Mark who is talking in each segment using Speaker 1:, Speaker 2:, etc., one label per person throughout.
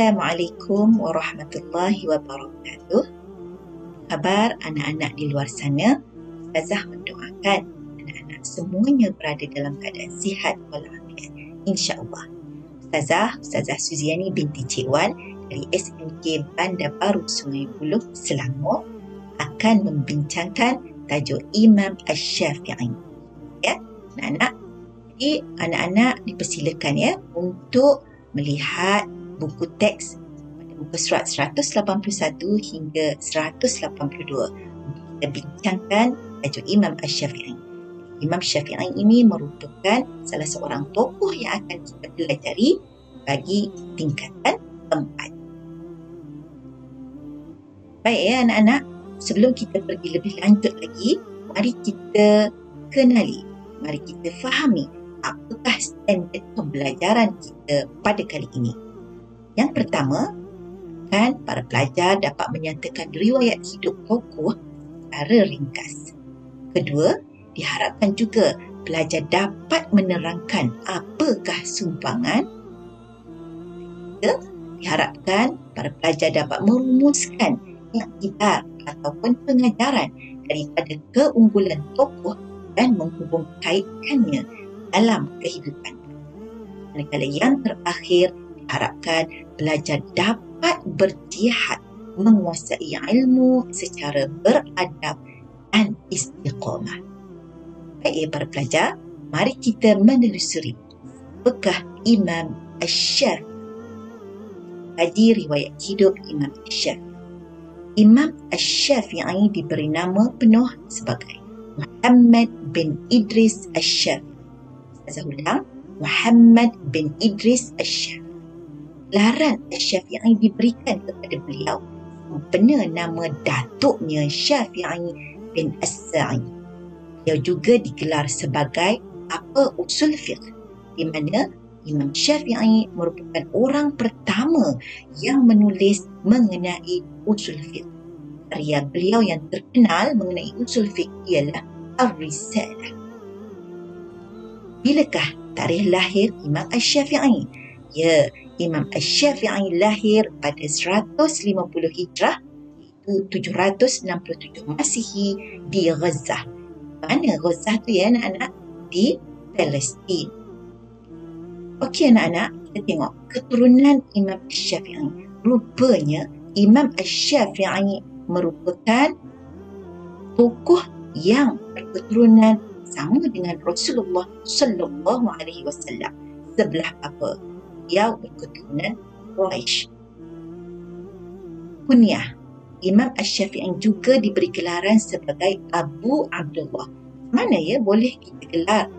Speaker 1: Assalamualaikum warahmatullahi wabarakatuh. Khabar anak-anak di luar sana? Ustazah mendoakan anak-anak semuanya berada dalam keadaan sihat walafiat, insya-Allah. Ustazah Suziani binti Cik Wan dari SMK Bandar Baru Sungai Buloh, Selangor akan membincangkan tajuk Imam Asy-Syafi'i. Ya, anak-anak. Jadi anak-anak dipersilakan untuk melihat buku teks pada muka surat 181 hingga 182. Kita bincangkan tajuk Imam Asy-Syafi'i. Imam Syafi'i ini merupakan salah seorang tokoh yang akan kita pelajari bagi tingkatan 4. Baik anak-anak, sebelum kita pergi lebih lanjut lagi, mari kita kenali, mari kita fahami apakah standard pembelajaran kita pada kali ini. Yang pertama, para pelajar dapat menyatakan riwayat hidup tokoh secara ringkas. Kedua, diharapkan juga pelajar dapat menerangkan apakah sumbangan. Ketiga, diharapkan para pelajar dapat merumuskan iktibar ataupun pengajaran daripada keunggulan tokoh dan menghubungkaitkannya dalam kehidupan. Manakala yang terakhir, diharapkan pelajar dapat berjihad menguasai ilmu secara beradab dan istiqamah. Baik para pelajar, mari kita menelusuri apakah Imam Asy-Syafi'i. Kaji riwayat hidup Imam Asy-Syafi'i. Imam Asy-Syafi'i diberi nama penuh sebagai Muhammad bin Idris Asy-Syafi'i. Saya ulang, Muhammad bin Idris Asy-Syafi'i. Gelaran Asy-Syafi'i diberikan kepada beliau benar nama datuknya Syafi'i bin As-Sa'id. Beliau juga digelar sebagai usul fiqh, di mana Imam Syafi'i merupakan orang pertama yang menulis mengenai usul fiqh. Karya beliau yang terkenal mengenai usul fiqh ialah Ar-Risalah. Bilakah tarikh lahir Imam Asy-Syafi'i? Ya, Imam Asy-Syafi'i lahir pada 150 Hijrah, iaitu 767 Masihi di Gaza. Mana Gaza tu anak-anak? Di Palestin. Okey anak-anak, kita tengok keturunan Imam Asy-Syafi'i. Rupanya Imam Asy-Syafi'i merupakan tokoh yang berketurunan sama dengan Rasulullah sallallahu alaihi wasallam. Sebelah apa? Dia berketurunan Quraisy. Kunyah Imam Asy-Syafi'i juga diberi gelaran sebagai Abu Abdullah. Mana boleh kita gelar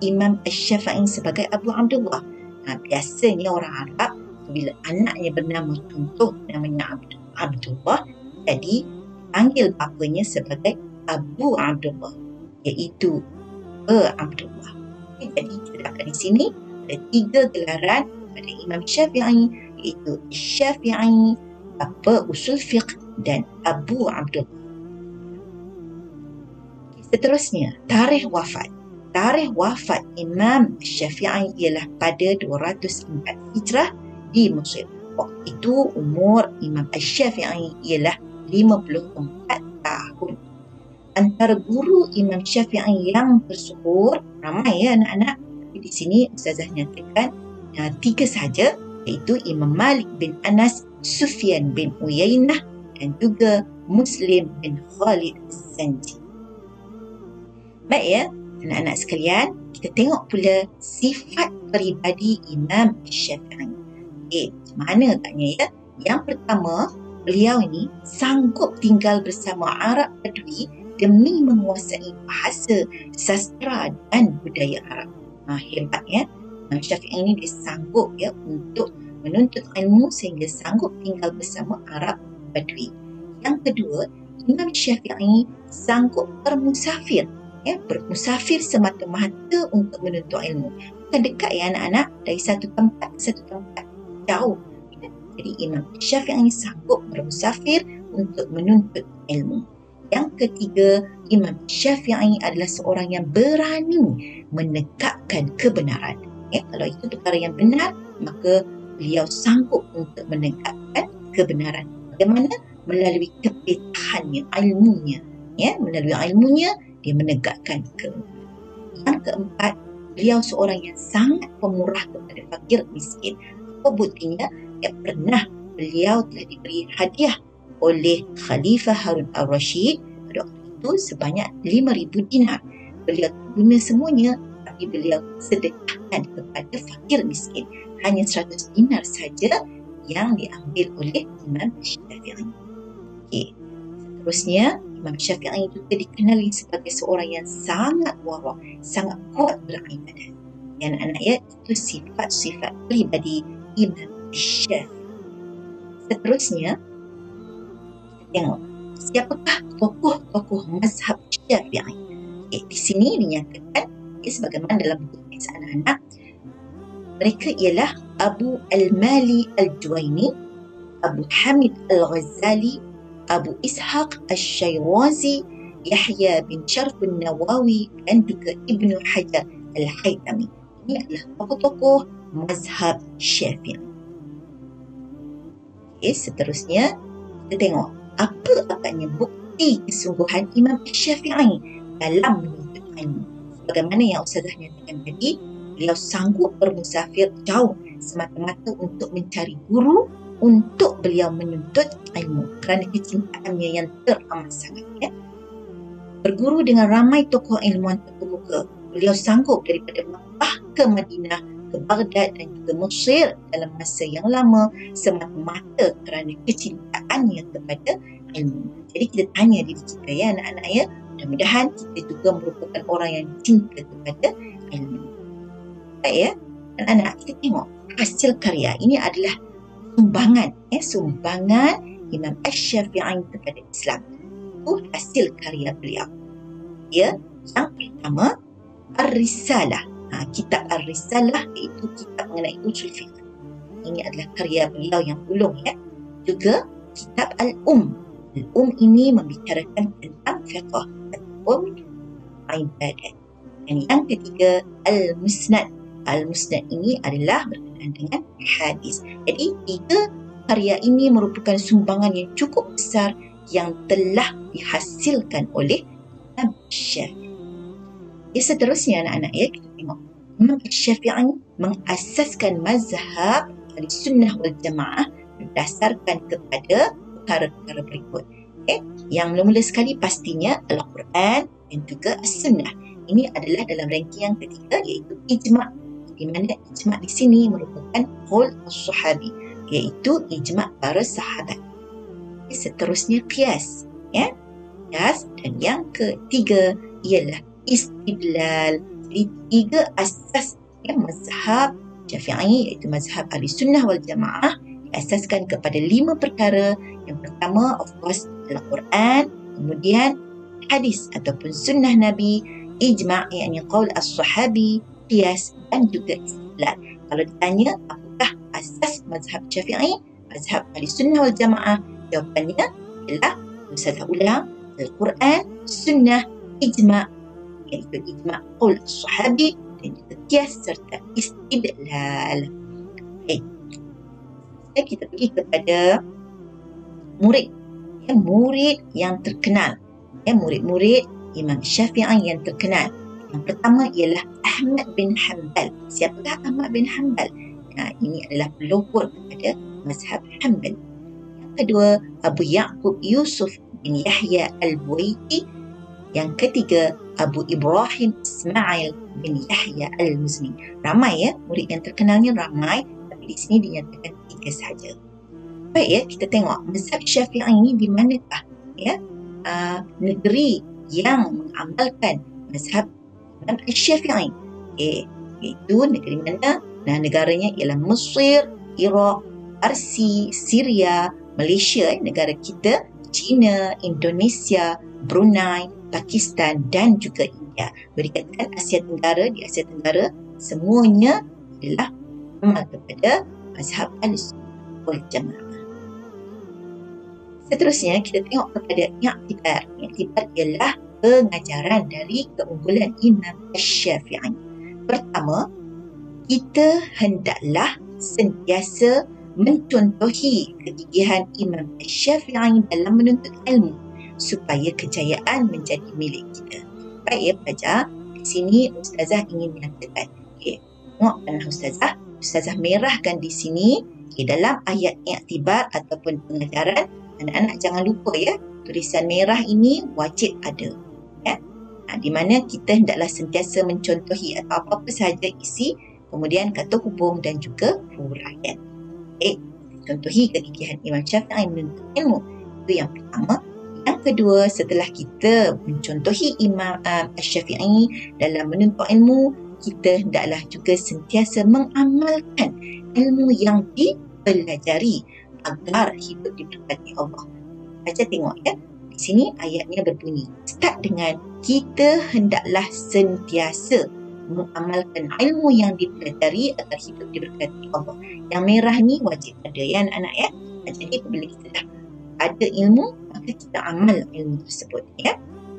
Speaker 1: Imam Asy-Syafi'i sebagai Abu Abdullah? Biasanya orang Arab bila anaknya bernama contoh namanya Abdullah, jadi panggil bapanya sebagai Abu Abdullah, iaitu Abdullah. Jadi kita dapat di sini ada 3 gelaran pada Imam Syafi'i, iaitu Syafi'i, bapa usul fiqh, dan Abu Abdullah. Seterusnya, tarikh wafat. Tarikh wafat Imam Syafi'i ialah pada 204 Hijrah di Mesir. Waktu itu umur Imam Asy-Syafi'i ialah 54 tahun. Antara guru Imam Syafi'i yang tersyhur ramai anak-anak. Tapi di sini Ustazah nyatakan 3 sahaja, iaitu Imam Malik bin Anas, Sufyan bin Uyainah, dan juga Muslim bin Khalid As-Sanji. Baik anak-anak sekalian, kita tengok pula sifat peribadi Imam Syafi'i. Macam mana agaknya Yang pertama, beliau ini sanggup tinggal bersama Arab Badui demi menguasai bahasa, sastra dan budaya Arab. Hebatnya, Imam Syafi'i ini dia sanggup untuk menuntut ilmu sehingga sanggup tinggal bersama Arab Badui. Yang kedua, Imam Syafi'i sanggup bermusafir. Bermusafir semata-mata untuk menuntut ilmu. Bukan dekat anak-anak, dari satu tempat ke satu tempat, jauh. Jadi Imam Syafi'i sanggup bermusafir untuk menuntut ilmu. Yang ketiga, Imam Syafi'i adalah seorang yang berani menegakkan kebenaran. Kalau itu perkara yang benar, maka beliau sanggup untuk menegakkan kebenaran. Bagaimana? Melalui kepitahannya, ilmunya. Melalui ilmunya, dia menegakkan kebenaran. Yang keempat, beliau seorang yang sangat pemurah kepada fakir miskin. Apa buktinya? Pernah beliau telah diberi hadiah oleh Khalifah Harun al-Rashid pada waktu itu sebanyak 5,000 dinar. Beliau guna semuanya, tapi beliau sedekahkan kepada fakir miskin. Hanya 100 dinar saja yang diambil oleh Imam Syafi'i. Seterusnya, Imam Syafi'i juga dikenali sebagai seorang yang sangat wara', sangat kuat beribadah. Dan anak-anak, itu sifat-sifat pribadi Imam Syafi'i. Seterusnya, kita tengok siapakah tokoh-tokoh mazhab Syafi'i. Di sini dinyatakan sebagaimana dalam buku teks anak-anak, mereka ialah Abu Al-Mali Al-Juwaini, Abu Hamid Al-Ghazali, Abu Ishaq Al-Shayrazi, Yahya bin Sharf Al-Nawawi dan juga Ibnu Hajar Al-Haytami. Ini adalah tokoh-tokoh mazhab Syafi'i. Seterusnya, kita tengok apa agaknya bukti kesungguhan Imam Syafi'i dalam menuntut ilmu. Sebagaimana yang Ustazah nyatakan tadi, beliau sanggup bermusafir jauh semata-mata untuk mencari guru untuk beliau menuntut ilmu kerana kecintaannya yang teramat sangat. Berguru dengan ramai tokoh ilmuwan terkemuka. Beliau sanggup daripada Makkah ke Madinah, ke Baghdad dan juga Mesir dalam masa yang lama semata-mata kerana kecintaannya kepada ilmu. Jadi kita tanya diri kita anak-anak mudah-mudahan kita juga merupakan orang yang cinta kepada ilmu. Baik anak-anak, kita tengok hasil karya ini adalah sumbangan Imam Syafi'i kepada Islam. Itu hasil karya beliau. Yang pertama, Ar-Risalah. Kitab Ar-Risalah iaitu kitab mengenai usul fiqh. Ini adalah karya beliau yang ulung. Juga kitab Al-Um. Al-Um ini membicarakan tentang fiqh ataupun ibadat. Dan yang ketiga, Al-Musnad. Al-Musnad ini adalah berkenaan dengan hadis. Jadi 3 karya ini merupakan sumbangan yang cukup besar yang telah dihasilkan oleh Imam Syafi'i. Seterusnya anak-anak kita tengok Imam Syafi'i mengasaskan mazhab Ahlussunnah wal Jamaah berdasarkan kepada perkara-perkara berikut. Yang mula-mula sekali pastinya Al-Quran dan juga As-Sunnah. Ini adalah dalam ranking yang ketiga iaitu ijma'. Di mana ijma' di sini merupakan qaul as-sahabi, iaitu ijma' para sahabat. Seterusnya qiyas. Qiyas, dan yang ketiga ialah istidlal. Jadi 3 asas mazhab Syafi'i iaitu mazhab Ahlussunnah wal Jamaah diasaskan kepada 5 perkara. Yang pertama of course Al-Quran, kemudian hadis ataupun sunnah Nabi, ijma' iaitu qaul as-sahabi, qiyas dan juga istidlal. Kalau ditanya apakah asas mazhab Syafi'i, mazhab Ahlussunnah wal Jamaah, jawapannya ialah Ustazah ulang, Al-Quran, sunnah, ijma', iaitu ijma' qaul as-sahabi dan juga qiyas serta istidlal. Kita pergi kepada murid yang terkenal. Murid-murid Imam Syafi'i yang terkenal. Yang pertama ialah Ahmad bin Hanbal. Siapakah Ahmad bin Hanbal? Ini adalah pelopor kepada mazhab Hanbali. Yang kedua, Abu Ya'qub Yusuf bin Yahya Al-Buwaiti. Yang ketiga, Abu Ibrahim Ismail bin Yahya Al-Muzni. Ramai murid yang terkenalnya ramai, tapi di sini dinyatakan 3 sahaja. Baik kita tengok mazhab Syafi'i ini di manakah negeri yang mengamalkan mazhab Imam Syafi'i. Iaitu negeri mana? Negaranya ialah Mesir, Iraq, Parsi, Syria, Malaysia, negara kita, China, Indonesia, Brunei, Pakistan dan juga India. Berkaitan Asia Tenggara, di Asia Tenggara semuanya adalah amal kepada mazhab Ahlussunnah wal Jamaah. Seterusnya kita tengok kepada i'tibar. I'tibar ialah pengajaran dari keunggulan Imam Syafi'i. Pertama, kita hendaklah sentiasa mencontohi kegigihan Imam Syafi'i dalam menuntut ilmu supaya kejayaan menjadi milik kita. Baik ya pelajar, di sini Ustazah ingin menyatakan, tengok panah Ustazah merahkan di sini, dalam ayat i'tibar ataupun pengajaran, anak-anak jangan lupa ya, tulisan merah ini wajib ada. Ya. Di mana kita hendaklah sentiasa mencontohi atau apa-apa sahaja isi, kemudian kata hubung dan juga huraian. Contohi kegigihan Imam Syafi'i menuntut ilmu. Itu yang pertama. Yang kedua, setelah kita mencontohi Imam Syafi'i dalam menuntut ilmu, kita hendaklah juga sentiasa mengamalkan ilmu yang dipelajari agar hidup diberkati Allah. Baca tengok ya. Di sini ayatnya berbunyi. Start dengan kita hendaklah sentiasa mengamalkan ilmu yang dipelajari agar hidup diberkati Allah. Yang merah ni wajib ada ya anak-anak ya. Jadi apabila kita dah ada ilmu, maka kita amal ilmu tersebut ya.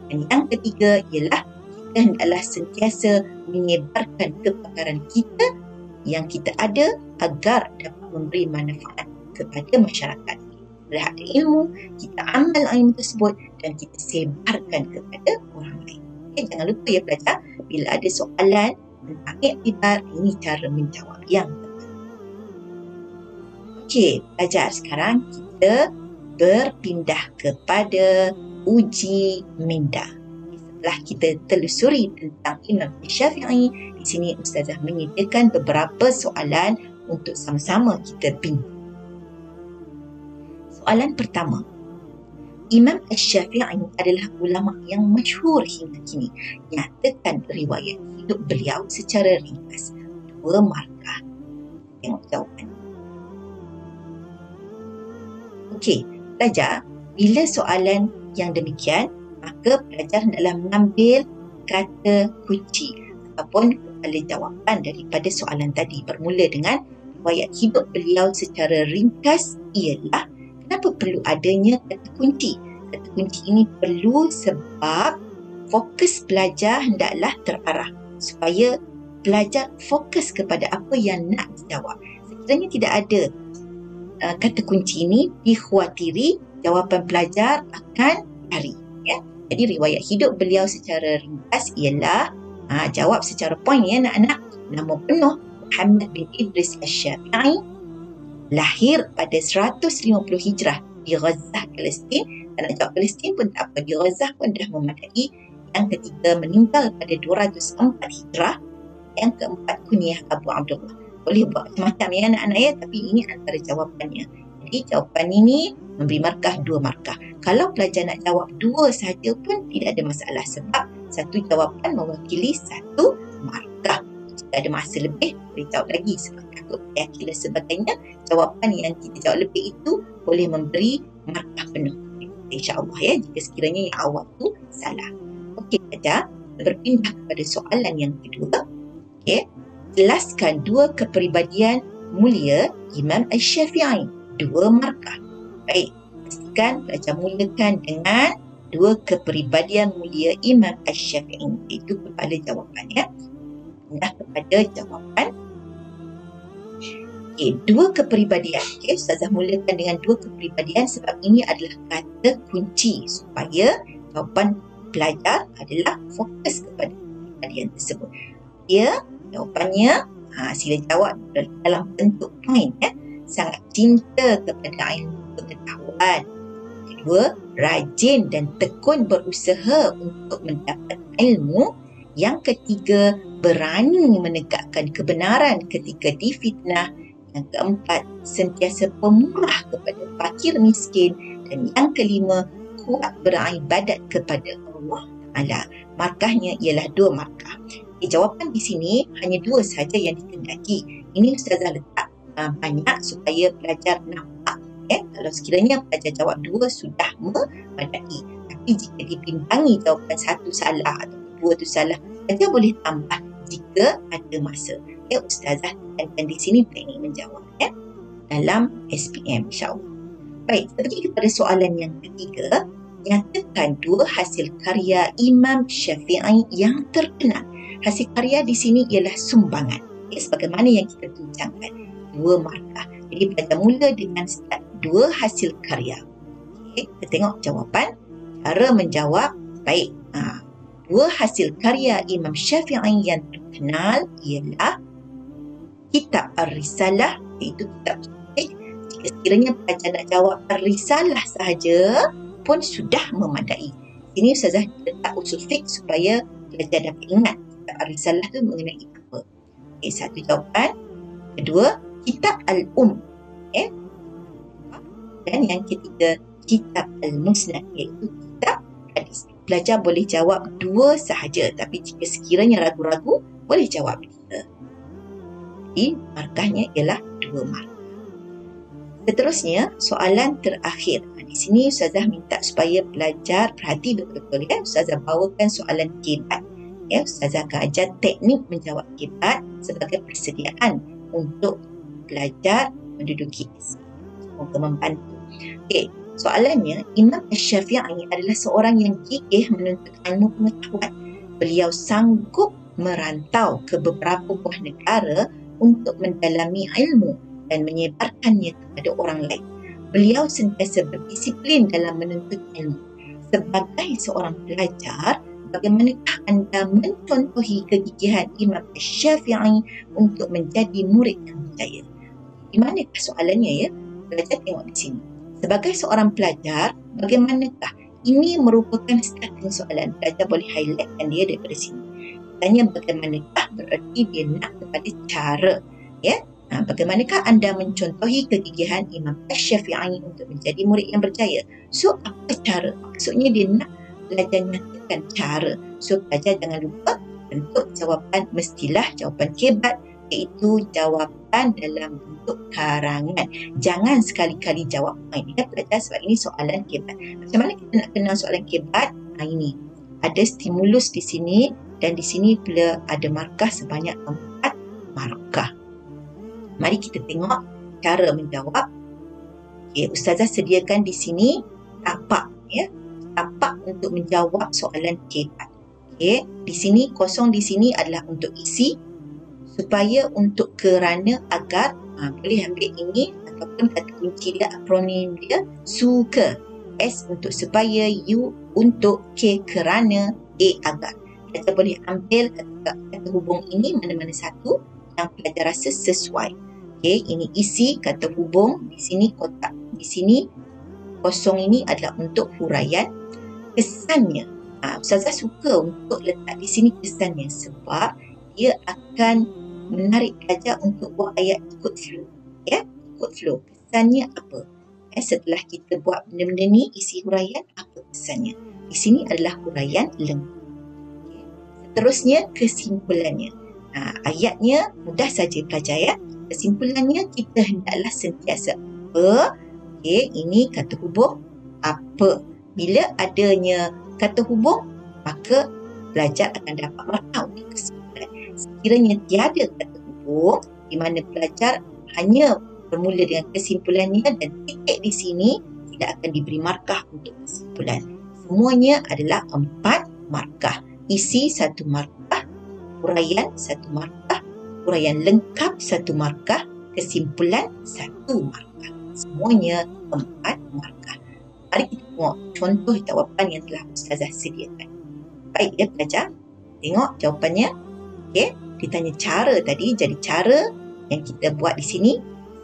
Speaker 1: Dan yang ketiga ialah kita hendaklah sentiasa menyebarkan kepakaran kita yang kita ada agar dapat memberi manfaat kepada masyarakat. Bila ada ilmu, kita amal ilmu tersebut dan kita sebarkan kepada orang lain. Jangan lupa ya pelajar, bila ada soalan tentang i'tibar, ini cara menjawab yang tepat. Pelajar, sekarang kita berpindah kepada uji minda. Setelah kita telusuri tentang Imam Syafi'i, di sini Ustazah menyediakan beberapa soalan untuk sama-sama kita bimbang. Soalan pertama, Imam Syafi'i adalah ulama yang masyhur hingga kini. Nyatakan riwayat hidup beliau secara ringkas. 2 markah. Tengok jawapan. Pelajar, bila soalan yang demikian, maka pelajar hendaklah mengambil kata kunci ataupun kepala jawapan daripada soalan tadi. Bermula dengan riwayat hidup beliau secara ringkas ialah. Kenapa perlu adanya kata kunci? Kata kunci ini perlu sebab fokus pelajar hendaklah terarah supaya pelajar fokus kepada apa yang nak dijawab. Sekiranya tidak ada kata kunci ini, dikhawatiri jawapan pelajar akan lari. Ya? Jadi riwayat hidup beliau secara ringkas ialah, jawab secara poin ya anak-anak. Nama penuh Muhammad bin Idris Asy-Syafi'i, lahir pada 150 Hijrah di Gaza, Palestin. Dan nak jawab Palestin pun tak apa, di Gaza pun dah memadai. Yang ketiga, meninggal pada 204 Hijrah. Yang keempat, kunyah Abu Abdullah. Boleh buat macam-macam ya anak-anak ya, tapi ini antara jawapannya. Jadi jawapan ini memberi markah 2 markah. Kalau pelajar nak jawab 2 sahaja pun tidak ada masalah sebab satu jawapan mewakili 1 markah. Jika ada masa lebih, boleh jawab lagi sebab takut yakin dan sebagainya. Jawapan yang kita jawab lebih itu boleh memberi markah penuh. InsyaAllah ya, jika sekiranya yang awal tu salah. Pelajar, berpindah kepada soalan yang kedua. Jelaskan 2 kepribadian mulia Imam Syafi'i. 2 markah. Baik, pastikan pelajar mulakan dengan 2 kepribadian mulia Imam Syafi'i. Itu kepala jawapan ya. Pindah kepada jawapan. 2 kepribadian. Ustazah mulakan dengan 2 kepribadian sebab ini adalah kata kunci supaya jawapan pelajar adalah fokus kepada kepribadian tersebut. Jawapannya, sila jawab dalam bentuk poin ya. Sangat cinta kepada ilmu pengetahuan. Kedua, rajin dan tekun berusaha untuk mendapat ilmu. Yang ketiga, berani menegakkan kebenaran ketika difitnah. Yang keempat, sentiasa pemurah kepada fakir miskin. Dan yang kelima, kuat beribadat kepada Allah Ta'ala. Markahnya ialah 2 markah. Jawapan di sini hanya 2 sahaja yang dikendaki. Ini Ustazah letak banyak supaya pelajar nampak. Kalau sekiranya pelajar jawab 2 sudah memadai. Tapi jika dibimbangi jawapan 1 salah atau 2 tu salah, pelajar boleh tambah jika ada masa. Ustazah tekankan di sini teknik menjawab dalam SPM insyaAllah. Baik, pergi kepada soalan yang ketiga. Nyatakan 2 hasil karya Imam Syafi'i yang terkenal. Hasil karya di sini ialah sumbangan. Sebagaimana yang kita bincangkan. 2 markah. Jadi pelajar mula dengan start 2 hasil karya. Okay, kita tengok jawapan. Cara menjawab, baik. 2 hasil karya Imam Syafi'i yang terkenal ialah Kitab Ar-Risalah, iaitu kitab tauhid. Jika sekiranya pelajar nak jawab Ar-Risalah sahaja pun sudah memadai. Ini Ustazah letak usul fiqh supaya pelajar dapat ingat kitab Ar-Risalah tu mengenai apa. Okay, satu jawapan. Kedua, Kitab Al-Um. Okay. Dan yang ketiga, Kitab Al-Musnad, iaitu kitab hadis. Pelajar boleh jawab 2 sahaja, tapi jika sekiranya ragu-ragu, boleh jawab 3. Jadi, markahnya ialah 2 markah. Seterusnya, soalan terakhir. Di sini Ustazah minta supaya pelajar perhati betul-betul. Ustazah bawakan soalan kebat. Ustazah akan ajar teknik menjawab kebat sebagai persediaan untuk pelajar menduduki S. Semoga membantu. Okey, soalannya, Imam Syafi'i adalah seorang yang gigih menuntut ilmu pengetahuan. Beliau sanggup merantau ke beberapa buah negara untuk mendalami ilmu dan menyebarkannya kepada orang lain. Beliau sentiasa berdisiplin dalam menuntut ilmu. Sebagai seorang pelajar, bagaimanakah anda mencontohi kegigihan Imam Syafi'i untuk menjadi murid yang berjaya? Di manakah soalannya ya? Pelajar tengok di sini. Sebagai seorang pelajar, bagaimanakah? Ini merupakan starting soalan. Pelajar boleh highlightkan dia daripada sini. Tanya bagaimanakah berarti dia nak kepada cara. Ya? Bagaimanakah anda mencontohi kegigihan Imam Syafi'i untuk menjadi murid yang berjaya? So, apa cara? Maksudnya dia nak pelajar nyatakan cara. So, pelajar jangan lupa bentuk jawapan mestilah jawapan kebat, iaitu jawapan dalam bentuk karangan. Jangan sekali-kali jawab ya pelajar, sebab ini soalan kebat. Macam mana kita nak kenal soalan kebat? Ini. Ada stimulus di sini dan di sini pula ada markah sebanyak 4 markah. Mari kita tengok cara menjawab. Okay, Ustazah sediakan di sini tapak ya. Tapak untuk menjawab soalan kebat. Okay, di sini kosong di sini adalah untuk isi supaya untuk kerana agar boleh ambil ini ataupun kata kunci dia akronim dia suka. S untuk supaya, U untuk, K kerana, A agar. Kita boleh ambil kata hubung ini mana-mana satu yang pelajar rasa sesuai. Okay, ini isi kata hubung, di sini kotak, di sini kosong ini adalah untuk huraian. Kesannya, Ustazah suka untuk letak di sini kesannya sebab dia akan menarik pelajar untuk buat ayat ikut flow. Ya, ikut flow. Kesannya apa? Setelah kita buat benda-benda ni, isi huraian, apa kesannya? Di sini adalah huraian lengkap. Okay. Seterusnya, kesimpulannya. Ayatnya mudah saja pelajar ya. Kesimpulannya, kita hendaklah sentiasa apa? Okay, ini kata hubung apa. Bila adanya kata hubung, maka pelajar akan dapat markah untuk kesimpulan. Sekiranya tiada kata hubung, di mana pelajar hanya bermula dengan kesimpulannya dan titik di sini, tidak akan diberi markah untuk kesimpulan. Semuanya adalah 4 markah. Isi 1 markah, huraian 1 markah, huraian lengkap 1 markah, kesimpulan 1 markah. Semuanya 4 markah. Mari kita tengok contoh jawapan yang telah Ustazah sediakan. Baik ya pelajar, tengok jawapannya. Okey, ditanya cara tadi, jadi cara yang kita buat di sini,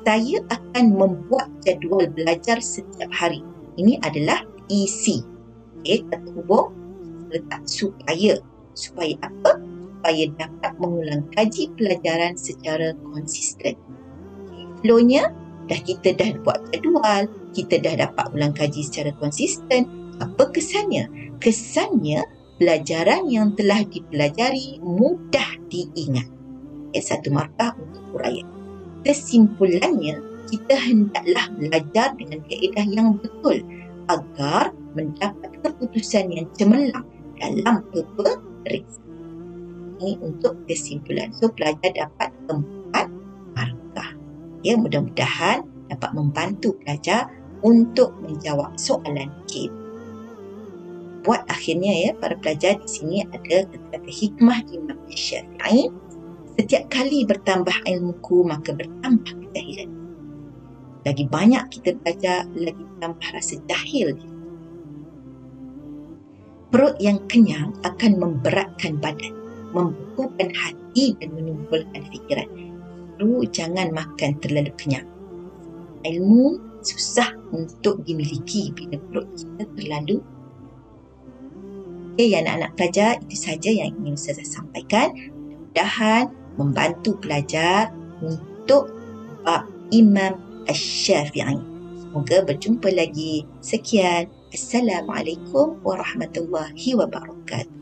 Speaker 1: saya akan membuat jadual belajar setiap hari. Ini adalah isi. Okey, kata hubung letak supaya. Supaya apa? Supaya dapat mengulang kaji pelajaran secara konsisten. Flow-nya, kita dah buat jadual, kita dah dapat ulang kaji secara konsisten. Apa kesannya? Kesannya, pelajaran yang telah dipelajari mudah diingat. 1 markah untuk huraian. Kesimpulannya, kita hendaklah belajar dengan kaedah yang betul agar mendapat keputusan yang cemerlang dalam peperiksaan. Ini untuk kesimpulan. So, pelajar dapat 4 markah. Ya, mudah-mudahan dapat membantu pelajar untuk menjawab soalan K. Buat akhirnya ya, para pelajar di sini ada kata-kata hikmah Imam Syafi'i. Setiap kali bertambah ilmuku, maka bertambah kejahilan. Lagi banyak kita belajar, lagi bertambah rasa jahil. Perut yang kenyang akan memberatkan badan, membekukan hati dan menimbulkan fikiran. Lalu jangan makan terlalu kenyang. Ilmu susah untuk dimiliki bila perut kita terlalu. Okey, anak-anak pelajar, itu saja yang ingin saya sampaikan. Mudah-mudahan membantu pelajar untuk bab Imam Asy-Syafi'i. Semoga berjumpa lagi. Sekian. Assalamualaikum warahmatullahi wabarakatuh.